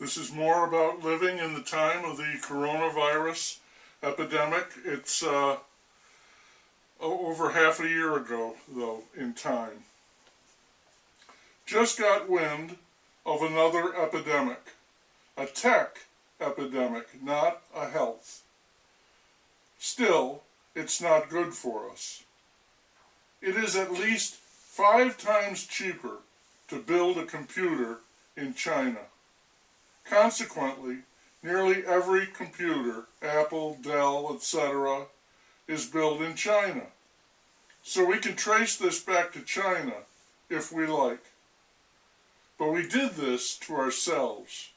This is more about living in the time of the coronavirus epidemic. It's over half a year ago, though, in time. Just got wind of another epidemic. A tech epidemic, not a health. Still, it's not good for us. It is at least 5 times cheaper to build a computer in China. Consequently, nearly every computer, Apple, Dell, etc., is built in China. So we can trace this back to China if we like. But we did this to ourselves.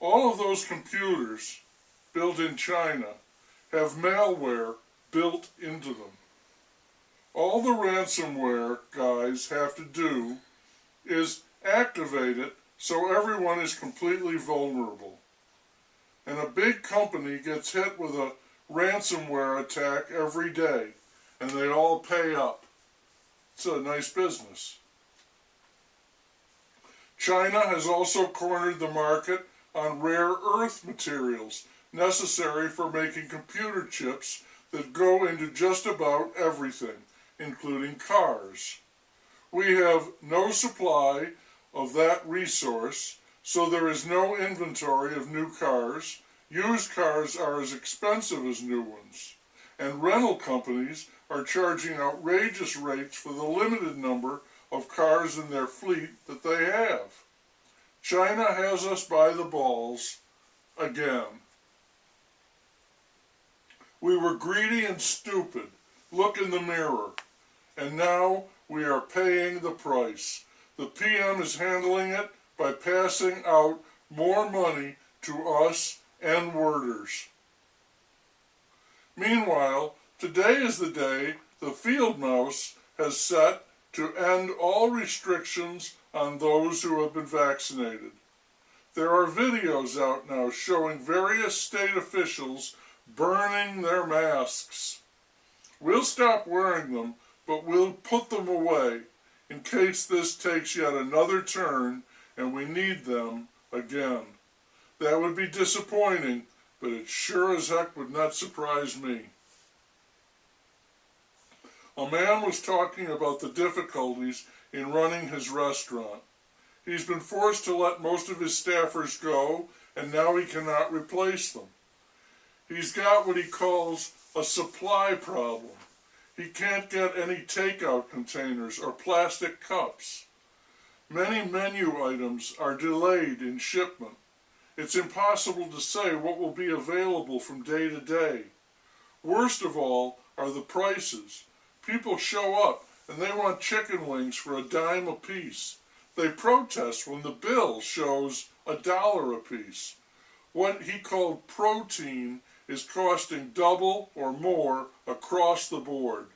All of those computers built in China have malware built into them. All the ransomware guys have to do is activate it so everyone is completely vulnerable. And a big company gets hit with a ransomware attack every day, and they all pay up. It's a nice business. China has also cornered the market on rare earth materials necessary for making computer chips that go into just about everything, including cars. We have no supply of that resource, so there is no inventory of new cars. Used cars are as expensive as new ones, and rental companies are charging outrageous rates for the limited number of cars in their fleet that they have. China has us by the balls again. We were greedy and stupid. Look in the mirror. And now we are paying the price. The PM is handling it by passing out more money to us N-worders. Meanwhile, today is the day the field mouse has set to end all restrictions on those who have been vaccinated. There are videos out now showing various state officials burning their masks. We'll stop wearing them, but we'll put them away in case this takes yet another turn and we need them again. That would be disappointing, but it sure as heck would not surprise me. A man was talking about the difficulties in running his restaurant. He's been forced to let most of his staffers go, and now he cannot replace them. He's got what he calls a supply problem. He can't get any takeout containers or plastic cups. Many menu items are delayed in shipment. It's impossible to say what will be available from day to day. Worst of all are the prices. People show up and they want chicken wings for $0.10 a piece. They protest when the bill shows $1 a piece. What he called protein is costing double or more across the board.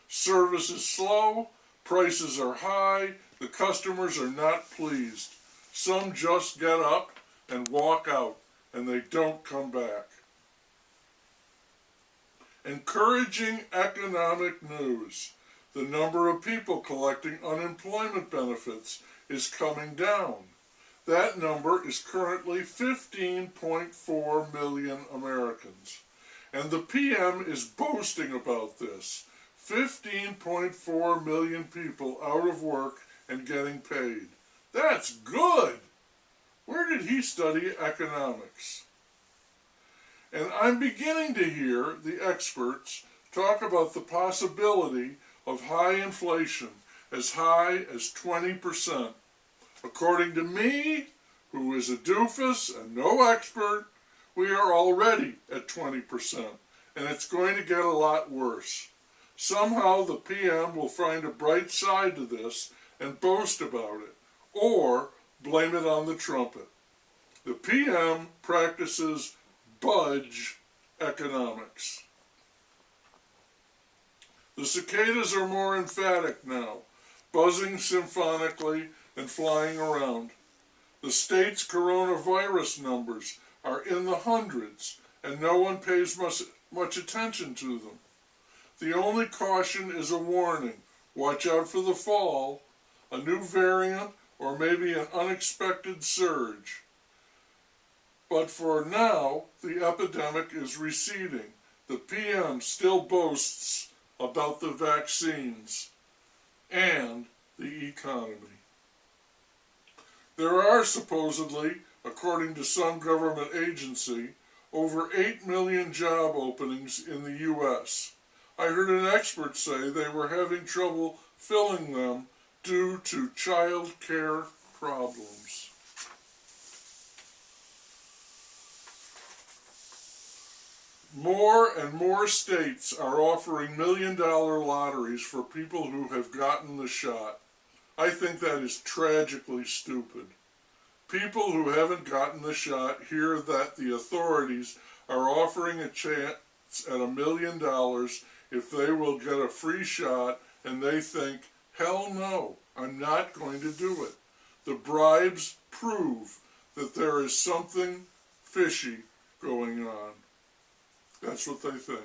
Service is slow, prices are high, the customers are not pleased. Some just get up and walk out, and they don't come back. Encouraging economic news. The number of people collecting unemployment benefits is coming down. That number is currently 15.4 million Americans. And the PM is boasting about this. 15.4 million people out of work and getting paid. That's good! Where did he study economics? And I'm beginning to hear the experts talk about the possibility of high inflation, as high as 20%. According to me, who is a doofus and no expert, we are already at 20%, and it's going to get a lot worse. Somehow the PM will find a bright side to this and boast about it, or blame it on the trumpet. The PM practices budge economics. The cicadas are more emphatic now, buzzing symphonically and flying around. The state's coronavirus numbers are in the hundreds, and no one pays much attention to them. The only caution is a warning. Watch out for the fall, a new variant, or maybe an unexpected surge. But for now, the epidemic is receding. The PM still boasts about the vaccines and the economy. There are supposedly, according to some government agency, over 8 million job openings in the U.S. I heard an expert say they were having trouble filling them due to child care problems. More and more states are offering million-dollar lotteries for people who have gotten the shot. I think that is tragically stupid. People who haven't gotten the shot hear that the authorities are offering a chance at $1 million if they will get a free shot, and they think, hell no, I'm not going to do it. The bribes prove that there is something fishy going on. That's what they think.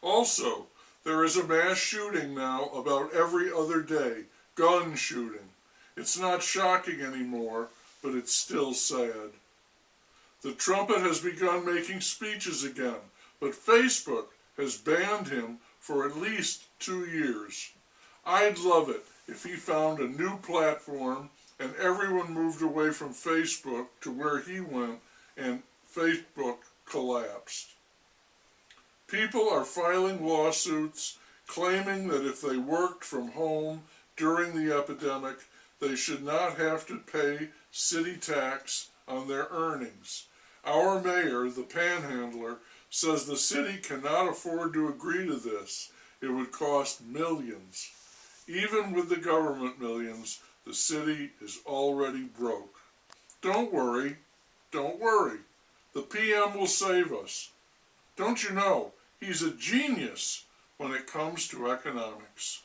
Also, there is a mass shooting now about every other day. Gun shooting. It's not shocking anymore, but it's still sad. The trumpet has begun making speeches again, but Facebook has banned him for at least 2 years. I'd love it if he found a new platform and everyone moved away from Facebook to where he went and Facebook collapsed. People are filing lawsuits claiming that if they worked from home during the epidemic, they should not have to pay city tax on their earnings. Our mayor, the Panhandler, says the city cannot afford to agree to this. It would cost millions. Even with the government millions, the city is already broke. Don't worry. Don't worry. The PM will save us. Don't you know, he's a genius when it comes to economics.